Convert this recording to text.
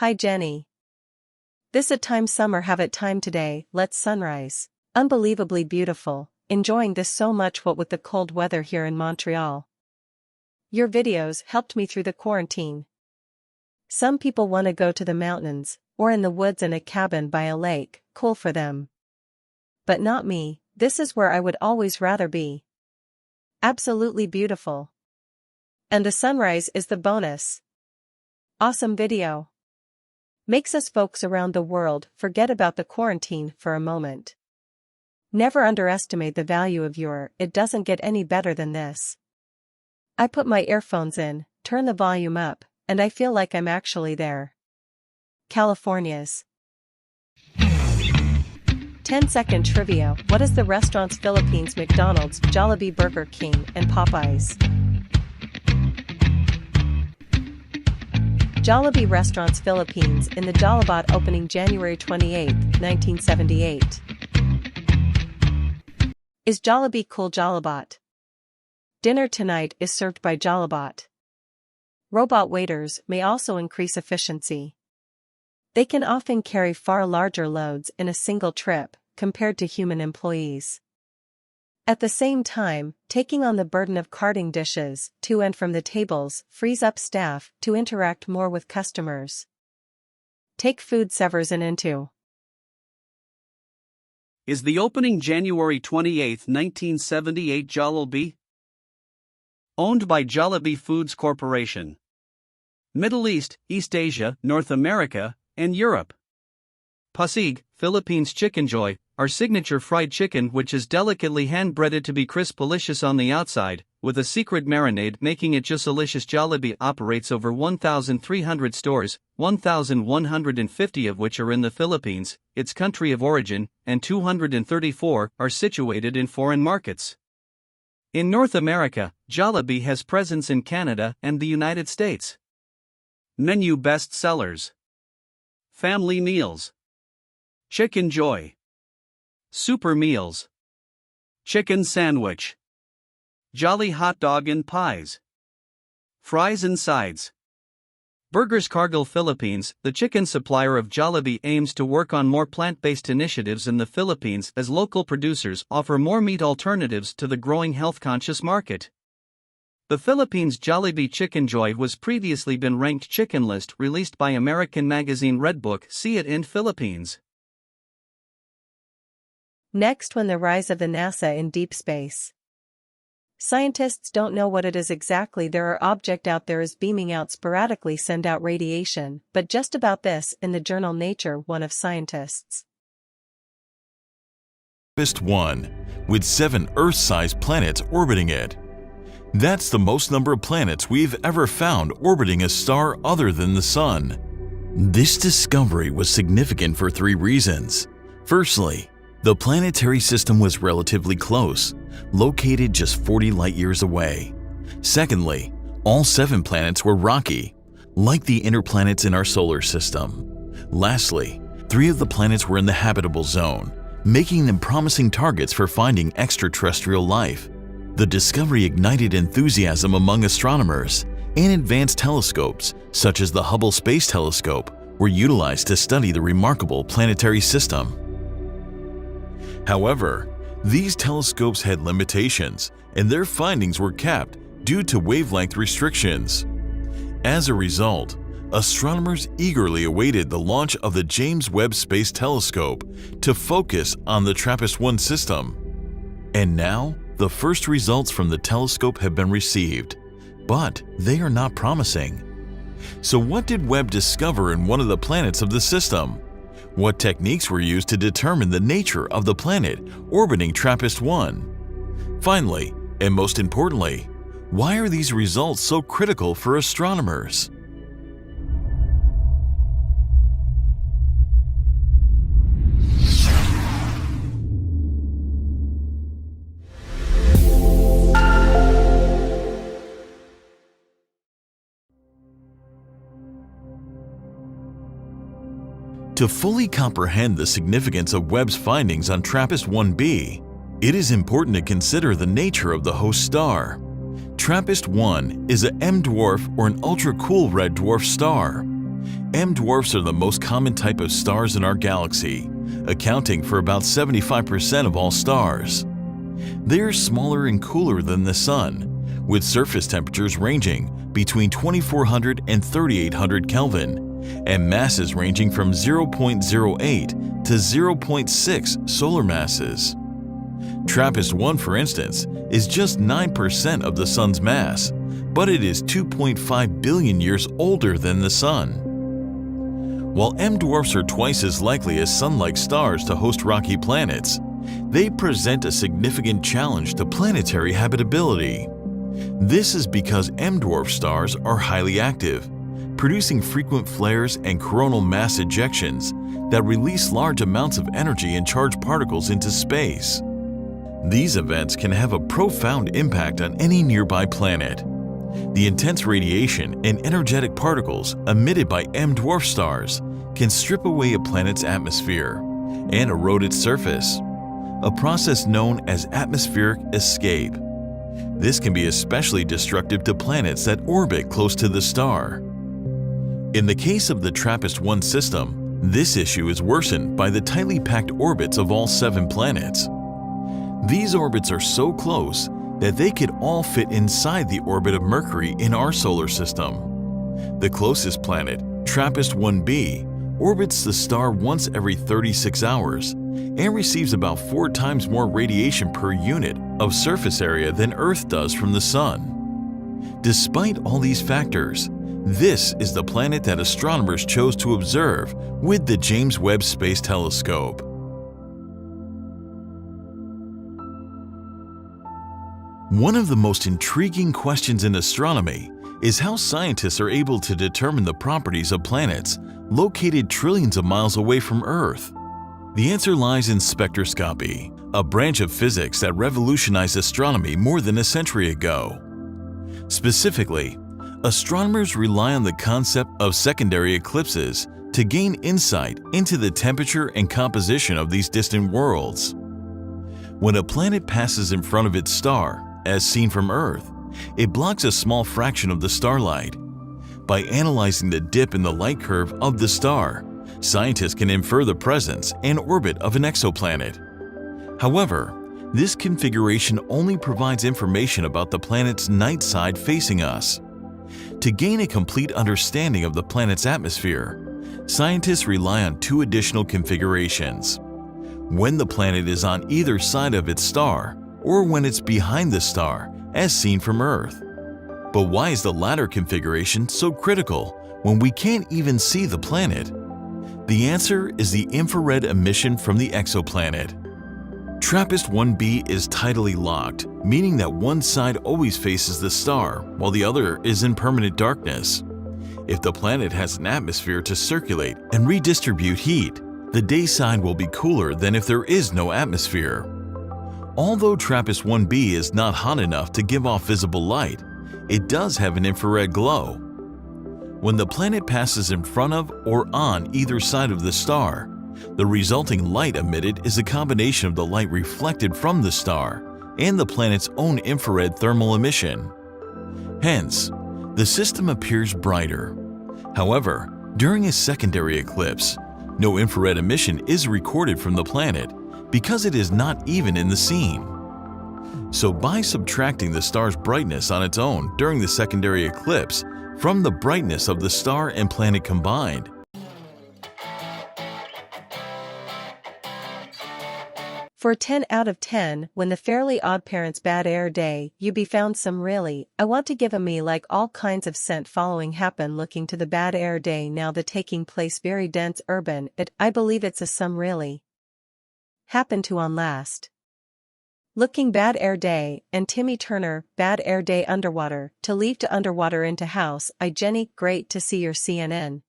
Hi Jenny. This a time summer have it time today, let's sunrise. Unbelievably beautiful, enjoying this so much what with the cold weather here in Montreal. Your videos helped me through the quarantine. Some people wanna go to the mountains, or in the woods in a cabin by a lake, cool for them. But not me, this is where I would always rather be. Absolutely beautiful. And the sunrise is the bonus. Awesome video. Makes us folks around the world forget about the quarantine for a moment. Never underestimate the value of it doesn't get any better than this. I put my earphones in, turn the volume up, and I feel like I'm actually there. California's 10-second trivia. What is the restaurants Philippines? McDonald's, Jollibee, Burger King, and Popeyes? Jollibee Restaurants Philippines in the Jollibot opening January 28, 1978. Is Jollibee cool? Jollibot. Dinner tonight is served by Jollibot. Robot waiters may also increase efficiency. They can often carry far larger loads in a single trip, compared to human employees. At the same time, taking on the burden of carting dishes to and from the tables frees up staff to interact more with customers. Take food servers into. Is the opening January 28, 1978 Jollibee? Owned by Jollibee Foods Corporation. Middle East, East Asia, North America, and Europe. Pasig, Philippines. Chickenjoy, our signature fried chicken which is delicately hand-breaded to be crisp delicious on the outside, with a secret marinade making it just delicious. Jollibee operates over 1,300 stores, 1,150 of which are in the Philippines, its country of origin, and 234 are situated in foreign markets. In North America, Jollibee has presence in Canada and the United States. Menu best sellers: Family Meals, Chickenjoy, Super Meals, Chicken Sandwich, Jolly Hot Dog and Pies, Fries and Sides. Burgers. Cargill Philippines, the chicken supplier of Jollibee, aims to work on more plant-based initiatives in the Philippines as local producers offer more meat alternatives to the growing health-conscious market. The Philippines' Jollibee Chickenjoy was previously been ranked chicken list released by American magazine Redbook. See it in Philippines. Next, when the rise of the NASA in deep space. Scientists don't know what it is exactly. There are object out there is beaming out sporadically, send out radiation, but just about this in the journal Nature, one of scientists. One, with 7 Earth-sized planets orbiting it. That's the most number of planets we've ever found orbiting a star other than the Sun. This discovery was significant for 3 reasons. Firstly, the planetary system was relatively close, located just 40 light-years away. Secondly, all 7 planets were rocky, like the inner planets in our solar system. Lastly, 3 of the planets were in the habitable zone, making them promising targets for finding extraterrestrial life. The discovery ignited enthusiasm among astronomers, and advanced telescopes, such as the Hubble Space Telescope, were utilized to study the remarkable planetary system. However, these telescopes had limitations, and their findings were capped due to wavelength restrictions. As a result, astronomers eagerly awaited the launch of the James Webb Space Telescope to focus on the TRAPPIST-1 system. And now, the first results from the telescope have been received, but they are not promising. So what did Webb discover in one of the planets of the system? What techniques were used to determine the nature of the planet orbiting TRAPPIST-1? Finally, and most importantly, why are these results so critical for astronomers? To fully comprehend the significance of Webb's findings on TRAPPIST-1b, it is important to consider the nature of the host star. TRAPPIST-1 is a M-dwarf or an ultra-cool red dwarf star. M dwarfs are the most common type of stars in our galaxy, accounting for about 75% of all stars. They are smaller and cooler than the Sun, with surface temperatures ranging between 2400 and 3800 Kelvin, and masses ranging from 0.08 to 0.6 solar masses. TRAPPIST-1, for instance, is just 9% of the Sun's mass, but it is 2.5 billion years older than the Sun. While M dwarfs are twice as likely as Sun-like stars to host rocky planets, they present a significant challenge to planetary habitability. This is because M dwarf stars are highly active, producing frequent flares and coronal mass ejections that release large amounts of energy and charged particles into space. These events can have a profound impact on any nearby planet. The intense radiation and energetic particles emitted by M dwarf stars can strip away a planet's atmosphere and erode its surface, a process known as atmospheric escape. This can be especially destructive to planets that orbit close to the star. In the case of the TRAPPIST-1 system, this issue is worsened by the tightly packed orbits of all 7 planets. These orbits are so close that they could all fit inside the orbit of Mercury in our solar system. The closest planet, TRAPPIST-1b, orbits the star once every 36 hours and receives about 4 times more radiation per unit of surface area than Earth does from the Sun. Despite all these factors, this is the planet that astronomers chose to observe with the James Webb Space Telescope. One of the most intriguing questions in astronomy is how scientists are able to determine the properties of planets located trillions of miles away from Earth. The answer lies in spectroscopy, a branch of physics that revolutionized astronomy more than a century ago. Specifically, astronomers rely on the concept of secondary eclipses to gain insight into the temperature and composition of these distant worlds. When a planet passes in front of its star, as seen from Earth, it blocks a small fraction of the starlight. By analyzing the dip in the light curve of the star, scientists can infer the presence and orbit of an exoplanet. However, this configuration only provides information about the planet's night side facing us. To gain a complete understanding of the planet's atmosphere, scientists rely on 2 additional configurations: when the planet is on either side of its star, or when it's behind the star, as seen from Earth. But why is the latter configuration so critical when we can't even see the planet? The answer is the infrared emission from the exoplanet. TRAPPIST-1b is tidally locked, meaning that one side always faces the star while the other is in permanent darkness. If the planet has an atmosphere to circulate and redistribute heat, the day side will be cooler than if there is no atmosphere. Although TRAPPIST-1b is not hot enough to give off visible light, it does have an infrared glow. When the planet passes in front of or on either side of the star, the resulting light emitted is a combination of the light reflected from the star and the planet's own infrared thermal emission. Hence, the system appears brighter. However, during a secondary eclipse, no infrared emission is recorded from the planet because it is not even in the scene. So by subtracting the star's brightness on its own during the secondary eclipse from the brightness of the star and planet combined, For 10 out of 10, when the Fairly Odd Parents Bad Air Day, you be found some really, I want to give a me like all kinds of scent following happen looking to the bad air day now the taking place very dense urban it I believe it's a some really happen to on last. Looking bad air day, and Timmy Turner, bad air day underwater, to leave to underwater into house, I Jenny, great to see your CNN.